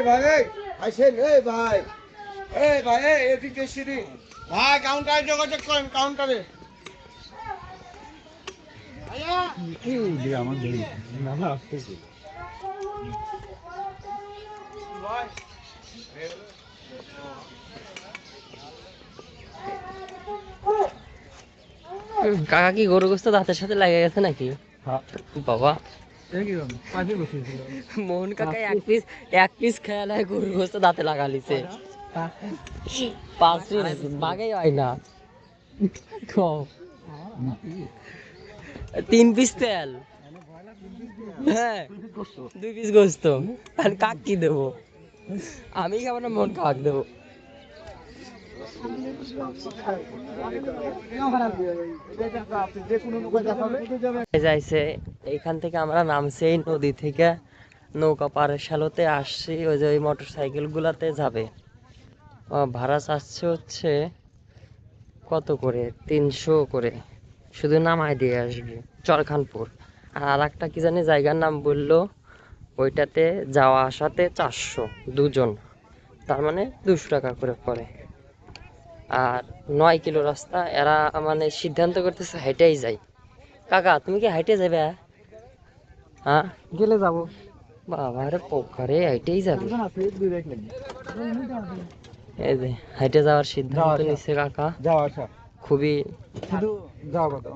ভাই আইসেন ভাই ভাই এদিকে সিঁড়ি ভাই কাউন্টারে যোগাযোগ করেন কাউন্টারে কাকা কি গরু গোস্ত দাঁতের সাথে লেগে গেছে নাকি? বাবা মোহন কাকা এক পিস খেয়াল হয় গরু গোস্ত দাঁতে লাগা লিছে। 5 পিস বাগেই হয় না। 3 পিস তেল, হ্যাঁ 2 পিস গোস্ত। আর কাক কি দেবো? আমি খাবো না, মোহন কাক দেবো। যাইছে এইখান থেকে আমরা নামছি এই নদী থেকে, নৌকা পাড়ের সালতে আসছি। ওই যে ওই মোটর সাইকেল গুলাতে যাবে। ভাড়া চাচ্ছে হচ্ছে কত করে, 300 করে, শুধু নামায় দিয়ে আসবে চরখানপুর। আর একটা কি জানি জায়গার নাম বললো, ওইটাতে যাওয়া আসাতে 400 দুজন, তার মানে 200 টাকা করে পড়ে। আর 9 কিলো রাস্তা। এরা মানে সিদ্ধান্ত করতেছে হেঁটেই যাই। কাকা তুমি কি হেঁটে যাবে? হ্যাঁ গেলে যাবো বাবারে পোকারে হেঁটেই যাবে। এই যে হেঁটে যাওয়ার সিদ্ধান্ত নিচ্ছে কাকা। যাওয়া আসা খুবই শুধু যাওয়া কথা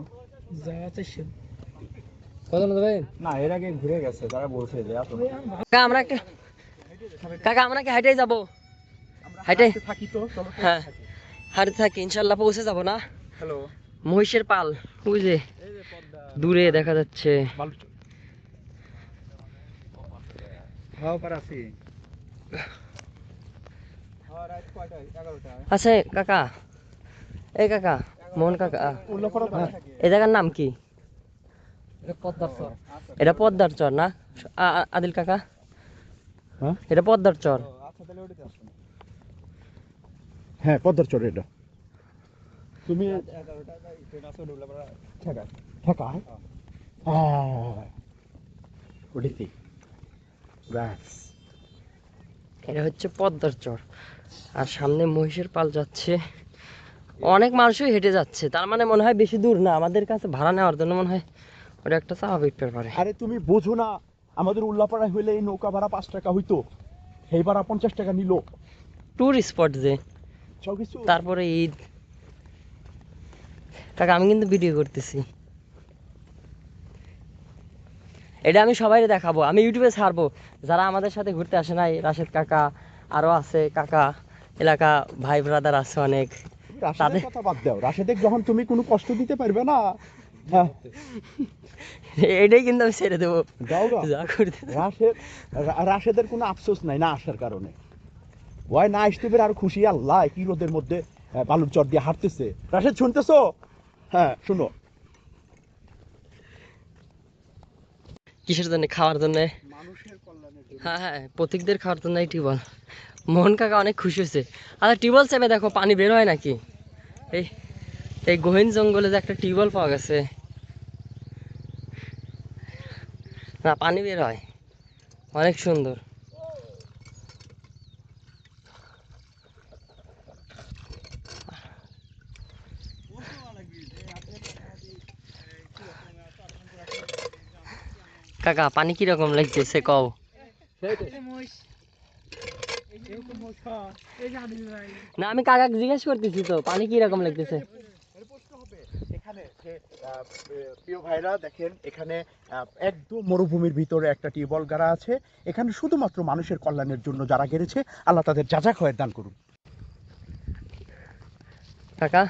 কত দেবে না, এর আগে ঘুরে গেছে তারা বলছে যে কাকা আমরা কি হেঁটেই যাবো? হেঁটে থাকি তো চলো। হ্যাঁ হাঁটতে থাকি, ইনশাল্লাহ পৌঁছে যাবো না? হ্যালো মহিষের পাল ওই যে দূরে দেখা যাচ্ছে। আচ্ছা কাকা, এই কাকা মোহন কাকা, এই জায়গার নাম কি? এটা পদ্মার চর না আদিল কাকা? এটা পদ্মার চর। হ্যাঁ পদ্মার চর এটা। তুমি এটা হচ্ছে পদ্মার চর। আর সামনে মহিষের পাল যাচ্ছে, অনেক মানুষই হেঁটে যাচ্ছে। তার মানে মনে হয় বেশি দূর না, আমাদের কাছে ভাড়া নেওয়ার জন্য মনে হয় ওটা একটা স্বাভাবিক ব্যাপারে। আরে তুমি বোঝো না, আমাদের উল্লাপাড়ায় হইলে এই নৌকা ভাড়া 5 টাকা হইতো, সেই ভাড়া 50 টাকা নিল। ট্যুর স্পট যে, তারপরে ঈদ। কাকা আমি কিন্তু ভিডিও করতেছি, এটা আমি সবাই দেখাবো, আমি ইউটিউবে ছাড়বো। যারা আমাদের সাথে ঘুরতে আসে নাই, রাশেদ কাকা আরো আছে, কাকা এলাকা ভাই ব্রাদার আছে অনেক, তাদের কথা বাদ দাও। রাশেদের যখন তুমি কোনো কষ্ট দিতে পারবে না, এটাই কিন্তু আমি ছেড়ে দেবো। রাশেদের কোনো আফসোস নাই না আসার কারণে। ওই না আসতে পেরে আর খুশি, আল্লাহ কি রোদের মধ্যে বালুর চর দিয়ে হাঁটতেছে। রাশেদ শুনতেছো? হ্যাঁ শুনো। কিসের জন্য? খাওয়ার জন্য। হ্যাঁ হ্যাঁ প্রতীকদের খাওয়ার জন্য টিউবওয়েল। মোহন কাকা অনেক খুশি হয়েছে। আচ্ছা টিউবওয়েল চেপে দেখো পানি বের হয় নাকি। এই এই গহীন জঙ্গলে যে একটা টিউবওয়েল পাওয়া গেছে, না পানি বের হয়, অনেক সুন্দর। কাকা পানি কিরকম লাগতেছে কও? না আমি কাকাকে জিজ্ঞেস করতেছি তো পানি কিরকম লাগতেছে। এখানে প্রিয় ভাইরা দেখেন, এখানে একদম মরুভূমির ভিতরে একটা টিউবওয়েল গাড়া আছে। এখানে শুধুমাত্র মানুষের কল্যাণের জন্য যারা গেড়েছে, আল্লাহ তাদের যাজা খয়ের দান করুন। কাকা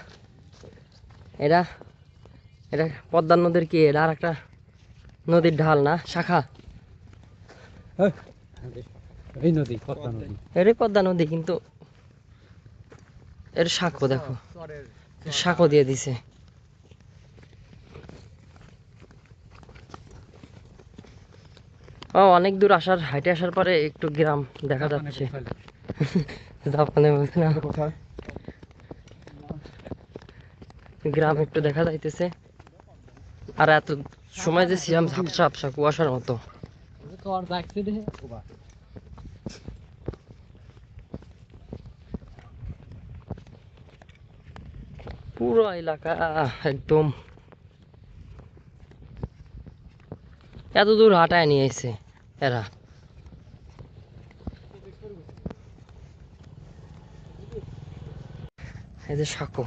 এটা এটা পদ্মা নদীর কি, এটা আর একটা নদীর ঢাল না শাখা? এই নদী পদ্মা নদী, এটাই পদ্মা নদী, কিন্তু এর শাখো দেখো, শাখো দিয়ে দিছে। ও অনেক দূর আসার, হাইটে আসার পরে একটু গ্রাম দেখা যাচ্ছে। জাপানে বলছে না, গ্রাম একটু দেখা যাইতেছে। আর এত সময় যে ছিলাম ঝাপসা ঝাপসা কুয়াশার মতো। পুরো এলাকা একদম এত দূর হাঁটায় নিয়ে এসে এরা। এই যে সাঁকো,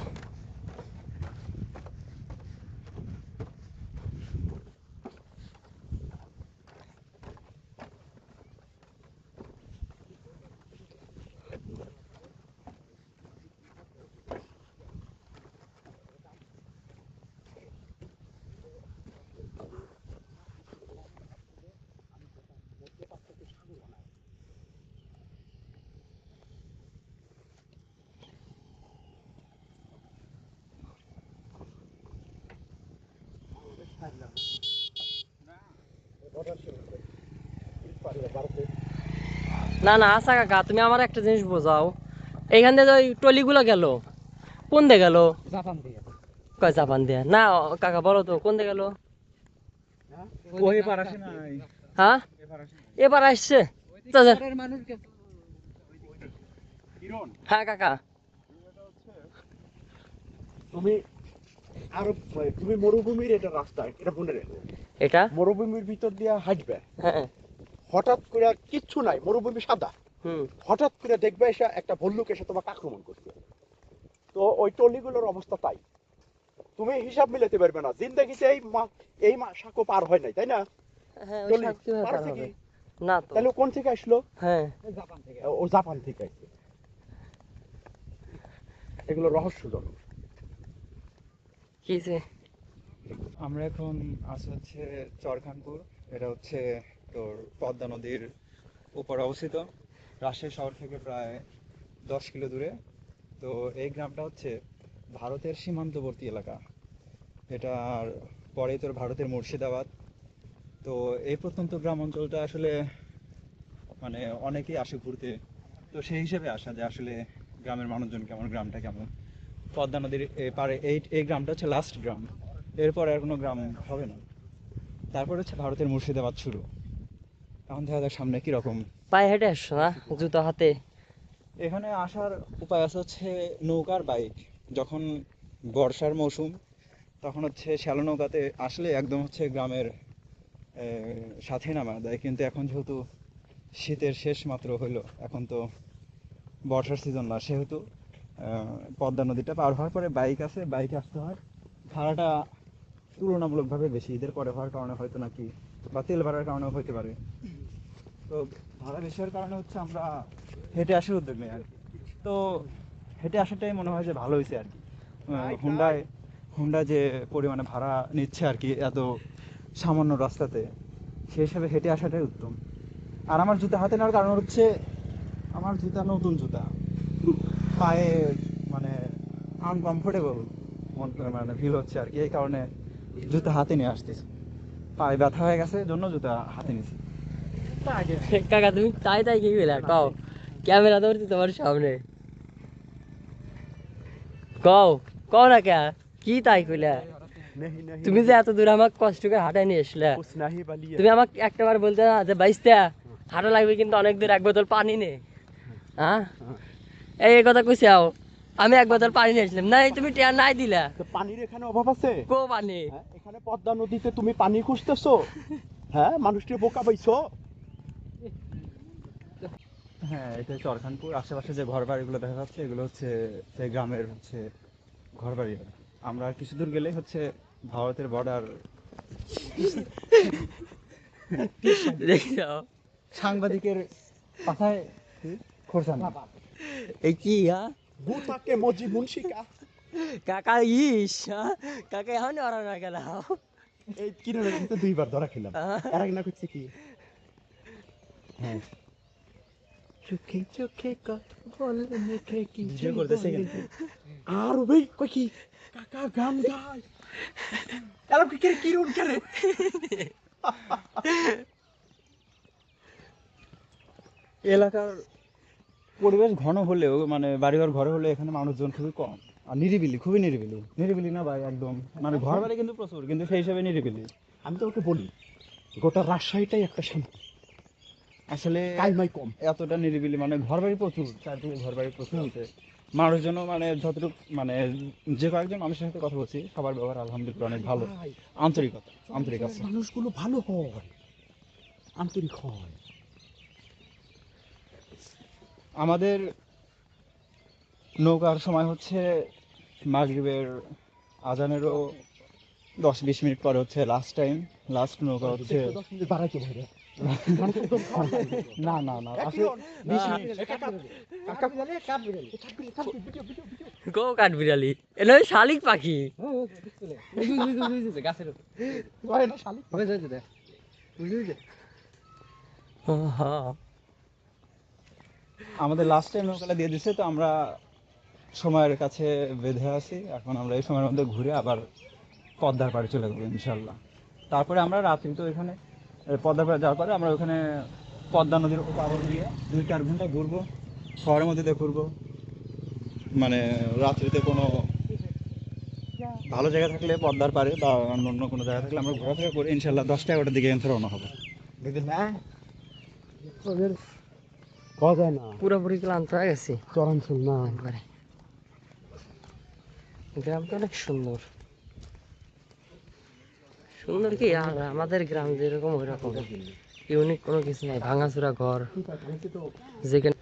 না না আচ্ছা কাকা, তুমি আমার একটা জিনিস বোঝাও, এইখান থেকে ওই টলিগুলো গেল কোন দিয়ে গেল? জাপান থেকে। কয় জাপান দিয়ে না কাকা, বলো তো কোন দিয়ে গেল? ওই পার আসে নাই। হ্যাঁ এবার আসছে তো মানুষ কিরণ, হ্যাঁ কাকা। তুমি আরো তুমি মরুভূমির এটা রাস্তা, এটা মনে রেখো। এটা মরুভূমির ভিতর দিয়ে হাঁটবে, হ্যাঁ হঠাৎ করে কিচ্ছু নাই, মরুভূমি সাদা, হুম হঠাৎ করে দেখবে এসে একটা ভল্লুক এসে তোমাকে আক্রমণ করছে। তো ওই টলিগুলোর অবস্থা তাই, তুমি হিসাব মিলাতে পারবে না। জিন্দেগিতে এই সাঁকো পার হয় নাই, তাই না? হ্যাঁ ওই টলি সাপ কিভাবে পার পারছে হবে? কি? না তো। তাহলে ও কোন থেকে আসলো? হ্যাঁ জাপান থেকে। ও জাপান থেকে আসছে। এগুলো রহস্যজনক। কি যে আমরা এখন আছি হচ্ছে চরখানপুর। এটা হচ্ছে তোর পদ্মা নদীর উপর অবস্থিত, রাজশাহী শহর থেকে প্রায় 10 কিলো দূরে। তো এই গ্রামটা হচ্ছে ভারতের সীমান্তবর্তী এলাকা। এটার পরে তোর ভারতের মুর্শিদাবাদ। তো এই প্রত্যন্ত গ্রাম অঞ্চলটা আসলে মানে অনেকেই আসে ঘুরতে। তো সেই হিসেবে আসা যে আসলে গ্রামের মানুষজন কেমন, গ্রামটা কেমন। পদ্মা নদীর পারে এই গ্রামটা হচ্ছে লাস্ট গ্রাম, এরপর আর কোনো গ্রাম হবে না। তারপর হচ্ছে ভারতের মুর্শিদাবাদ শুরু। এখন দেখা যাক সামনে কিরকম। পায়ে হেঁটে আসছো না, জুতো হাতে? এখানে আসার উপায় আছে হচ্ছে নৌকার বাইক। যখন বর্ষার মৌসুম তখন হচ্ছে শ্যালো নৌকাতে আসলে একদম হচ্ছে গ্রামের সাথে নামা দেয়। কিন্তু এখন যেহেতু শীতের শেষ মাত্র হইলো, এখন তো বর্ষার সিজন না, সেহেতু পদ্মা নদীটা পার হওয়ার পরে বাইক আছে, বাইকে আসতে হয়। ভাড়াটা তুলনামূলকভাবে বেশি, ঈদের পরে হওয়ার কারণে হয়তো নাকি, বা তেল ভাড়ার কারণেও হতে পারে। তো ভাড়া বেশি হওয়ার কারণে হচ্ছে আমরা হেঁটে আসার উদ্যোগ নেই আর কি। তো হেঁটে আসাটাই মনে হয় যে ভালো হয়েছে আর কি। হুন্ডা যে পরিমাণে ভাড়া নিচ্ছে আর কি এত সামান্য রাস্তাতে, সেই হিসাবে হেঁটে আসাটাই উত্তম। আর আমার জুতা হাতে নেওয়ার কারণ হচ্ছে আমার জুতা নতুন জুতা, পায়ে মানে আনকমফোর্টেবল মানে ফিল হচ্ছে আর কি। এই কারণে জুতা হাতে নিয়ে আসতেছি, পায়ে ব্যথা হয়ে গেছে জন্য জুতা হাতে নিয়েছি। কাকা তুমি তাই তাই কি কইলা কও? ক্যামেরা ধরছি তোমার সামনে, কও কও না কে, কি তাই কইলা? नहीं नहीं তুমি যে এত দূর আমাকে কষ্ট করে হাঁটাই নিয়ে আসলে, कुछ नहीं बलिए। তুমি আমাকে একটাবার বলতে না যে বাইস্তা হাঁটা লাগবে কিন্তু অনেক দূর, এক বোতল পানি নে। হ্যাঁ এই কথা কইছাও, আমি এক বোতল পানি নিয়ে আসলাম, নাই তুমি টেয়া নাই দিলা। তো পানির এখানে অভাব আছে? কো পানি? হ্যাঁ, এখানে পদ্মা নদীতে তুমি পানি খুঁজতেছো? হ্যাঁ, মানুষকে বোকা পাইছো? হ্যাঁ, এটা চরখানপুর। আশেপাশে যে ঘর বাড়িগুলো দেখা যাচ্ছে এগুলো হচ্ছে সেই গ্রামের হচ্ছে ঘর বাড়ি। আমরা আর কিছু দূর গেলেই হচ্ছে ভারতের বর্ডার। দেখছো সাংবাদিকের পাশায় খোরসান। এই কি হ্যাঁ বুতা কে মজি মুন্সিকা। কাকা ইস হ্যাঁ? কাকা এখন ওরা না গেল। এই কিরণের ভিতরে দুইবার ধরা খেলাম। এর আগে না করছে কি? হ্যাঁ, চোখে চোখে কথা বলে মুখে কি ভিডিও করতেছে কেন? আর ভাই কই কি কাকা গান গায়। এলা কি কিরণ করে? এলাকার পরিবেশ ঘন হলেও মানে বাড়িঘর ঘরে হলে এখানে মানুষজন খুবই কম। আর নিরিবিলি, খুবই নিরিবিলি। নিরিবিলি না ভাই একদম, মানে ঘর বাড়ি কিন্তু প্রচুর, কিন্তু সেই হিসাবে নিরিবিলি। আমি তো ওকে বলি গোটা রাজশাহীটাই একটা শান্তি, আসলে কাইমাই কম। এতটা নিরিবিলি, মানে ঘর বাড়ি প্রচুর, চারদিকে ঘর বাড়ি প্রচুর হতে মানুষজনও মানে যতটুকু মানে যে কয়েকজন মানুষের সাথে কথা বলছি সবার ব্যবহার আলহামদুলিল্লাহ অনেক ভালো, ভাই, আন্তরিকতা, আন্তরিক আছে। মানুষগুলো ভালো হয়, আন্তরিক হয়। আমাদের নৌকার সময় হচ্ছে মাগরিবের আজানেরও 10-20 মিনিট পরে হচ্ছে লাস্ট নৌকা হচ্ছে। 10 মিনিট বাড়াইতে ভাই, না না না আসলে 20 মিনিট। গো কাঠবিড়ালি, এটা ওই শালিক পাখি। ও হ্যাঁ। আমাদের লাস্ট টাইম নৌকাটা দিয়ে দিছে, তো আমরা সময়ের কাছে বেঁধে আছি। এখন আমরা এই সময়ের মধ্যে ঘুরে আবার পদ্মার পাড়ে চলে যাবো ইনশাল্লাহ। তারপরে আমরা রাত্রি তো এখানে পদ্মার পাড়ে যাওয়ার পরে আমরা ওখানে পদ্মা নদীর পাড়ে গিয়ে 2-4 ঘন্টা ঘুরবো, শহরের মধ্যে দিয়ে ঘুরবো। মানে রাত্রিতে কোনো ভালো জায়গা থাকলে পদ্মার পাড়ে বা অন্য কোনো জায়গা থাকলে আমরা ঘোরাফেরা করে ইনশাল্লাহ 10টা-11টার দিকে এখান রওনা হবো। পুরোপুরি ক্লান্ত হয়ে গেছি চরাঞ্চল না, একবারে। গ্রামটা অনেক সুন্দর, সুন্দর কি আর আমাদের গ্রাম যেরকম ওই রকম, ইউনিক কোনো কিছু নাই। ভাঙাচোরা ঘর, যেখানে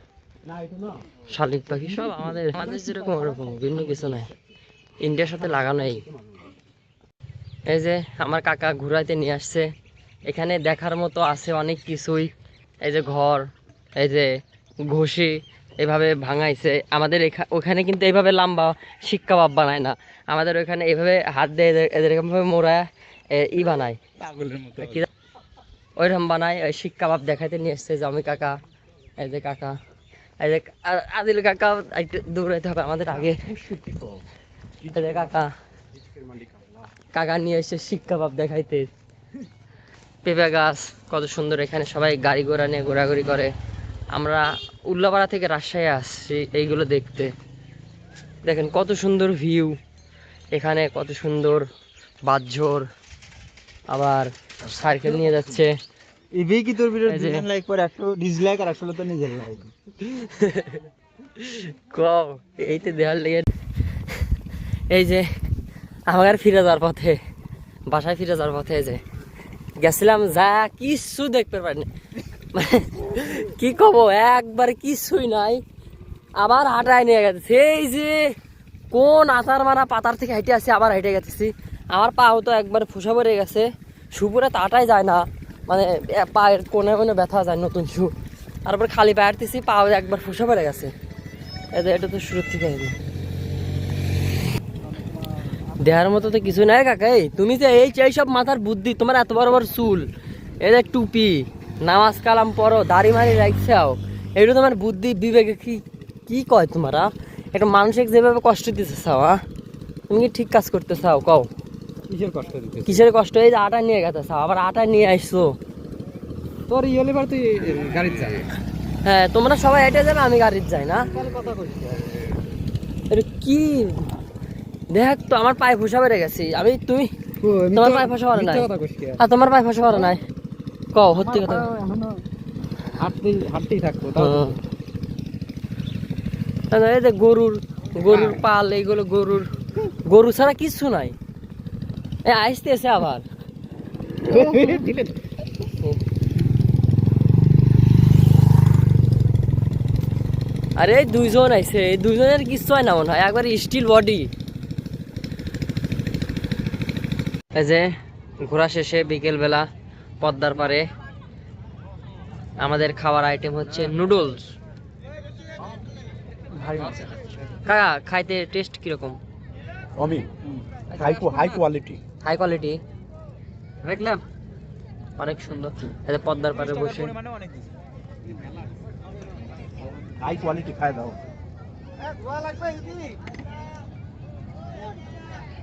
শালিক পাখি সব আমাদের আমাদের যেরকম ওরকম, ভিন্ন কিছু নাই, ইন্ডিয়ার সাথে লাগানো। এই যে আমার কাকা ঘুরাইতে নিয়ে আসছে, এখানে দেখার মতো আছে অনেক কিছুই। এই যে ঘর, এই যে ঘষি এভাবে ভাঙাইছে। আমাদের ওখানে কিন্তু এইভাবে লম্বা শিক কাবাব বানায় না, আমাদের ওখানে এইভাবে হাত দিয়ে এদের এরকমভাবে মোড়া ই বানায়, পাগলের মতো। ওইরকম বানায়। ওই শিক কাবাব দেখাইতে নিয়ে এসছে জমি কাকা। এই যে কাকা, এই যে আদিল কাকা, একটু দৌড়াইতে হবে আমাদের আগে। এই যে কাকা, কাকা নিয়ে এসে শিক কাবাব দেখাইতে। পেঁপে গাছ কত সুন্দর, এখানে সবাই গাড়ি ঘোড়া নিয়ে ঘোরাঘুরি করে। আমরা উল্লাপাড়া থেকে রাজশাহী আসছি এইগুলো দেখতে। দেখেন কত সুন্দর ভিউ, এখানে কত সুন্দর বাঁশঝোর, আবার সাইকেল নিয়ে যাচ্ছে। ইভি কি তোর ভিডিও এই যে- 2 লাইক পরে 100 ডিসলাইক আর আসলে তো নিজের লাইক। কও এইতে দেওয়ার লেগে। এই যে আমার ফিরে যাওয়ার পথে, বাসায় ফিরে যাওয়ার পথে এই যে গেছিলাম, যা কিচ্ছু দেখতে পারিনি, মানে কি কব, একবার কিছুই নাই। আবার হাঁটায় নিয়ে গেছে, সেই যে কোন আতার মারা পাতার থেকে হেঁটে আসি, আবার হেঁটে গেছি। আমার পাও তো একবার ফুসা পড়ে গেছে, শুপুরে তাটাই যায় না, মানে পায়ের কোনে কোনে ব্যথা যায়, নতুন শু। তারপর খালি পায়ে হাঁটতেছি, পাও একবার ফুসা পড়ে গেছে। এটা তো শুরুর থেকে দেহার মতো তো কিছু নাই কাকা। এই তুমি যে এই সব মাথার বুদ্ধি, তোমার এত বড় বড় চুল, এই যে টুপি, নামাজ কালাম পড়ো, দাড়ি মারি রাখছাও, এইটা তোমার বুদ্ধি বিবেকে কি কি কয় তোমারা? একটা মানুষকে যেভাবে কষ্ট দিতে চাও, তুমি কি ঠিক কাজ করতে চাও? কও কিসের কষ্ট দিতে? কিসের কষ্ট? এই যে আটা নিয়ে গেছে চাও, আবার আটা নিয়ে আসছো। তোর ইয়েলেবার তুই গাড়ি যা। হ্যাঁ তোমরা সবাই হেঁটে যাবে, আমি গাড়িতে যাই না। কথা কইছিস এটা কি দেখ তো, আমার পায়ে ফুসা বেড়ে গেছি আমি। তুমি তোমার পায়ে ফসা পারে নাই, কথা কইছিস কি? আর তোমার পায়ে ফসা পারে নাই? কও সত্যি কথা। হাঁটতেই থাকবো। এই যে গরুর পাল, এইগুলো গরু ছাড়া কিচ্ছু নাই। এ আসতেছে আবার। আরে দুইজন আইছে, এই দুইজনের কিচ্ছু হয় না মনে হয়, একবার স্টিল বডি। এই যে ঘোরা শেষে বিকেল বেলা পদ্মার পারে আমাদের খাবার আইটেম হচ্ছে নুডলস। কাকা খাইতে টেস্ট কিরকম? আমি হাই কোয়ালিটি। হাই কোয়ালিটি, দেখলাম অনেক সুন্দর। এই যে পদ্মার পারে বসে হাই কোয়ালিটি খাই দাও।